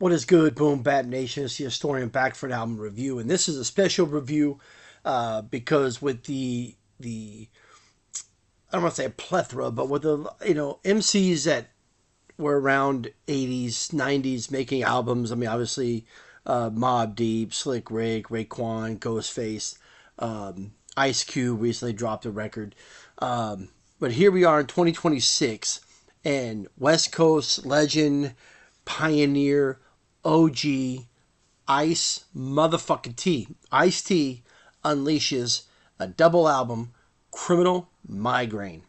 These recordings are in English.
What is good, Boom Bap Nation? It's the historian back for an album review, and this is a special review because with the I don't want to say a plethora, but with the MCs that were around 80s, 90s making albums. I mean, obviously, Mobb Deep, Slick Rick, Raekwon, Ghostface, Ice Cube recently dropped a record. But here we are in 2026, and West Coast legend, pioneer, OG, Ice motherfucking T. Ice T unleashes a double album, Criminal Migraine.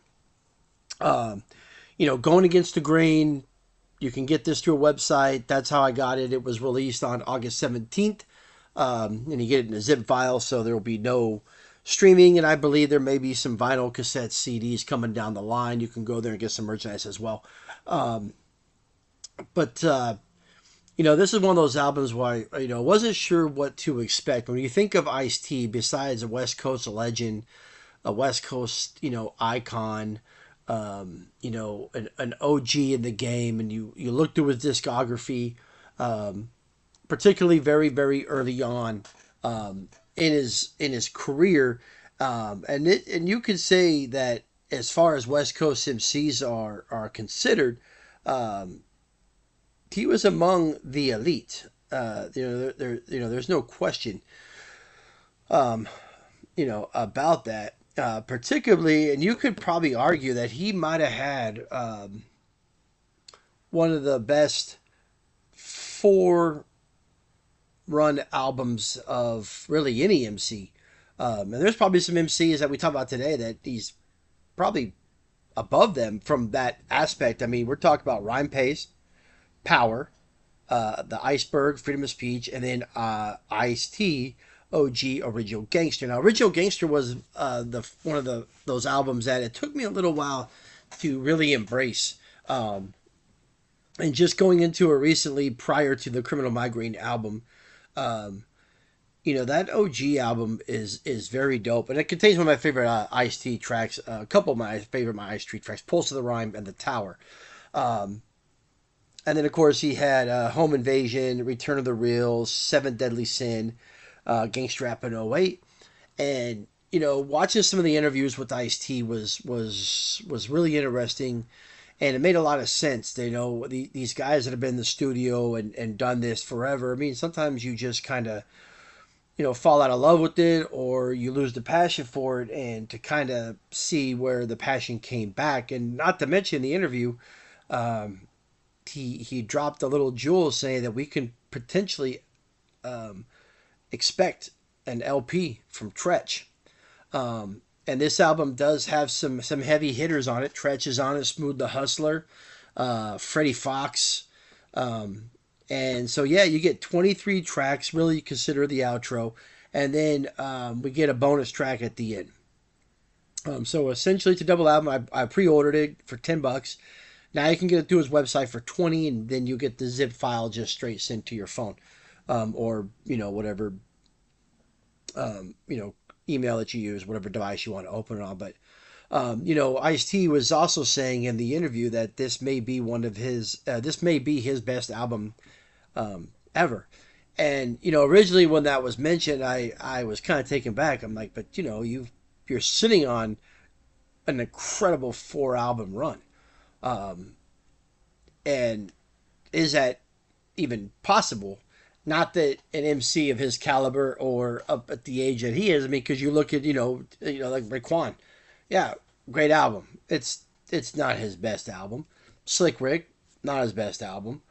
Going against the grain. You can get this through a website. That's how I got it. It was released on August 17th. And you get it in a zip file, so there will be no streaming. And I believe there may be some vinyl cassette CDs coming down the line. You can go there and get some merchandise as well. But this is one of those albums where I wasn't sure what to expect. When you think of Ice-T, besides a West Coast legend, a West Coast, icon, an OG in the game, and you look through his discography, particularly very, very early on in his career, and you could say that as far as West Coast MCs are considered, he was among the elite. There's no question, about that. Particularly, and you could probably argue that he might have had one of the best four run albums of really any MC. And there's probably some MCs that we talk about today that he's probably above them from that aspect. I mean, we're talking about Rhyme Pace, Power, the Iceberg, Freedom of Speech, and then Ice-T, OG Original Gangster. Now, Original Gangster was the one of those albums that it took me a little while to really embrace. And just going into it recently, prior to the Criminal Migraine album, that OG album is very dope, and it contains one of my favorite Ice-T tracks. A couple of my favorite Ice-T tracks: "Pulse of the Rhyme" and "The Tower." And then, of course, he had Home Invasion, Return of the Real, Seven Deadly Sin, Gangsta Rap in '08. And, watching some of the interviews with Ice-T was really interesting. And it made a lot of sense. These guys that have been in the studio and done this forever. I mean, sometimes you just kind of, fall out of love with it, or you lose the passion for it. And to kind of see where the passion came back. And not to mention the interview, he dropped a little jewel saying that we can potentially expect an LP from Tretch. And this album does have some heavy hitters on it. Tretch is on it, Smooth the Hustler, Freddie Fox. And so, yeah, you get 23 tracks, really consider the outro. And then we get a bonus track at the end. So essentially, it's a double album. I pre-ordered it for $10. Now you can get it through his website for 20, and then you get the zip file just straight sent to your phone, or whatever, email that you use, whatever device you want to open it on. But Ice-T was also saying in the interview that this may be his best album ever. And originally when that was mentioned, I was kind of taken back. I'm like, but you're sitting on an incredible 4 album run. And is that even possible? Not that an MC of his caliber or up at the age that he is. I mean, because you look at like Raekwon, yeah, great album. It's not his best album. Slick Rick, not his best album.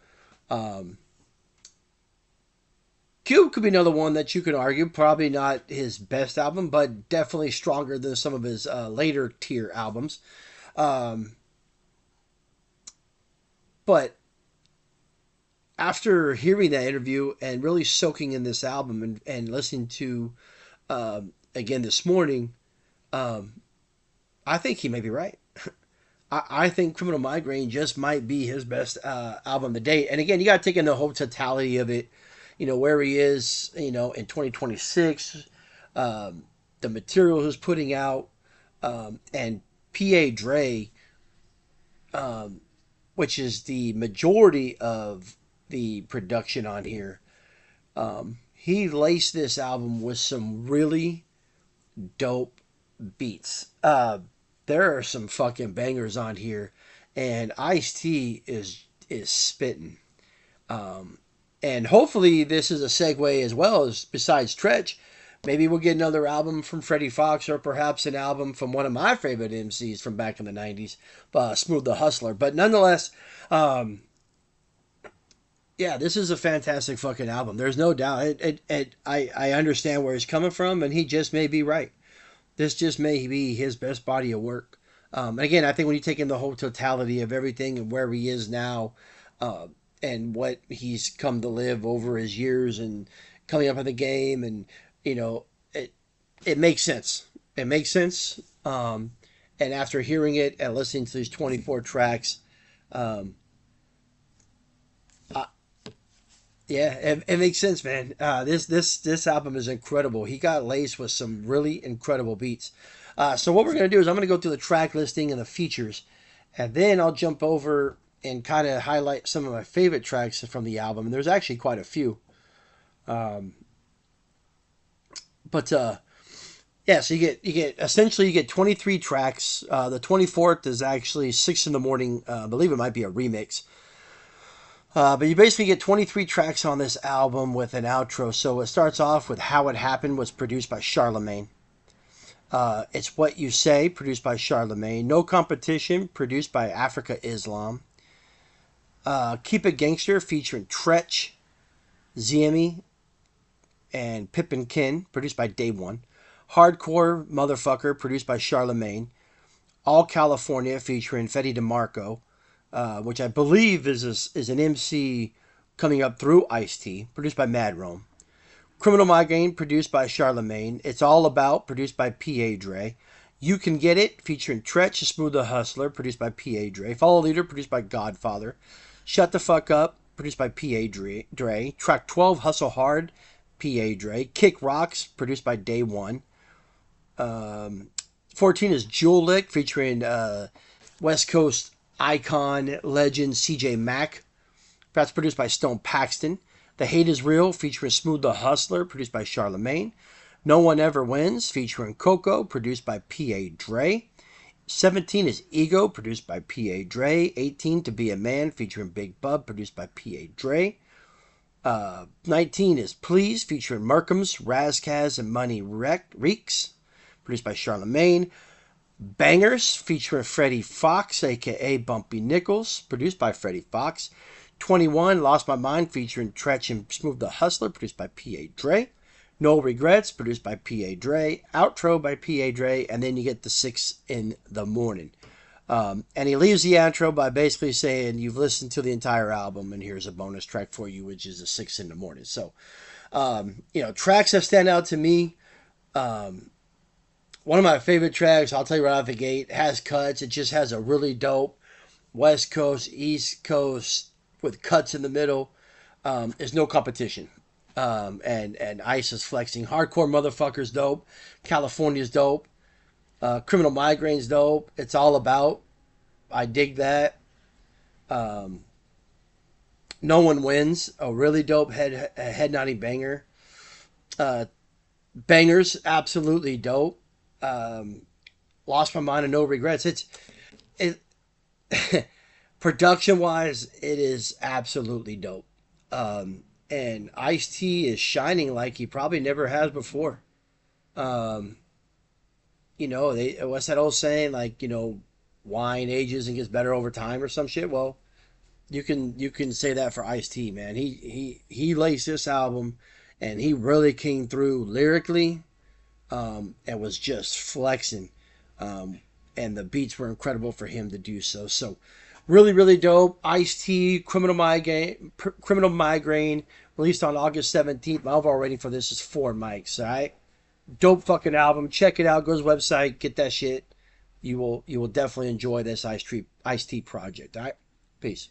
Cube could be another one that you could argue, probably not his best album, but definitely stronger than some of his later tier albums. But after hearing that interview and really soaking in this album and listening to again this morning, I think he may be right. I think Criminal Migraine just might be his best album to date. And again, you got to take in the whole totality of it, where he is, in 2026, the material he's putting out, and P.A. Dre, which is the majority of the production on here. He laced this album with some really dope beats. There are some fucking bangers on here, and Ice-T is spitting. And hopefully this is a segue as well as besides Tretch. Maybe we'll get another album from Freddie Fox or perhaps an album from one of my favorite MCs from back in the 90s, Smooth the Hustler. But nonetheless, yeah, this is a fantastic fucking album. There's no doubt. I understand where he's coming from, and he just may be right. This just may be his best body of work. And again, I think when you take in the whole totality of everything and where he is now, and what he's come to live over his years and coming up in the game, and you know, it makes sense. It makes sense. And after hearing it and listening to these 24 tracks, yeah, it makes sense, man. This album is incredible. He got laced with some really incredible beats. So what we're gonna do is I'm gonna go through the track listing and the features, and then I'll jump over and kind of highlight some of my favorite tracks from the album. And there's actually quite a few. But yeah, so you get essentially you get 23 tracks. The 24th is actually 6 in the morning. I believe it might be a remix. But you basically get 23 tracks on this album with an outro. So it starts off with How It Happened, was produced by Charlemagne. It's What You Say, produced by Charlemagne. No Competition, produced by Africa Islam. Keep It Gangster, featuring Tretch, Ziemi, and Pippin Kin, produced by Day One. Hardcore Motherfucker, produced by Charlemagne. All California, featuring Fetty DeMarco, which I believe is an MC coming up through Ice-T, produced by Mad Rome. Criminal Migraine, produced by Charlemagne. It's All About, produced by P.A. Dre. You Can Get It, featuring Tretch, Smooth the Hustler, produced by P.A. Dre. Follow Leader, produced by Godfather. Shut the Fuck Up, produced by P.A. Dre. Track 12, Hustle Hard, P.A. Dre. Kick Rocks, produced by Day One. 14 is Jewel Lick, featuring West Coast icon, legend, CJ Mack. That's produced by Stone Paxton. The Hate Is Real, featuring Smooth the Hustler, produced by Charlemagne. No One Ever Wins, featuring Coco, produced by P.A. Dre. 17 is Ego, produced by P.A. Dre. 18, To Be a Man, featuring Big Bub, produced by P.A. Dre. 19 is Please, featuring Merkums, Razkaz, and Money Reeks, produced by Charlemagne. Bangers, featuring Freddie Fox, a.k.a. Bumpy Nichols, produced by Freddie Fox. 21, Lost My Mind, featuring Tretch and Smooth the Hustler, produced by P.A. Dre. No Regrets, produced by P.A. Dre. Outro by P.A. Dre. And then you get the 6 in the morning. And he leaves the outro by basically saying, you've listened to the entire album, and here's a bonus track for you, which is the 6 in the morning. So, tracks that stand out to me. One of my favorite tracks, I'll tell you right out the gate, has cuts. It just has a really dope West Coast, East Coast with cuts in the middle. There's no competition. And Ice is flexing. Hardcore Motherfucker's dope. California's dope. Criminal Migraine's dope. It's All About. I dig that. No One Wins. A really dope head nodding banger. Bangers, absolutely dope. Lost My Mind and No Regrets. It production wise, it is absolutely dope. And Ice-T is shining like he probably never has before. What's that old saying? Like, wine ages and gets better over time or some shit. Well, you can say that for Ice-T, man. He laced this album, and he really came through lyrically, and was just flexing. And the beats were incredible for him to do so. So, really, really dope. Ice-T, Criminal Migraine, released on August 17th. My overall rating for this is 4 mics, alright? Dope fucking album. Check it out. Go to his website. Get that shit. You will definitely enjoy this Ice-T project, alright? Peace.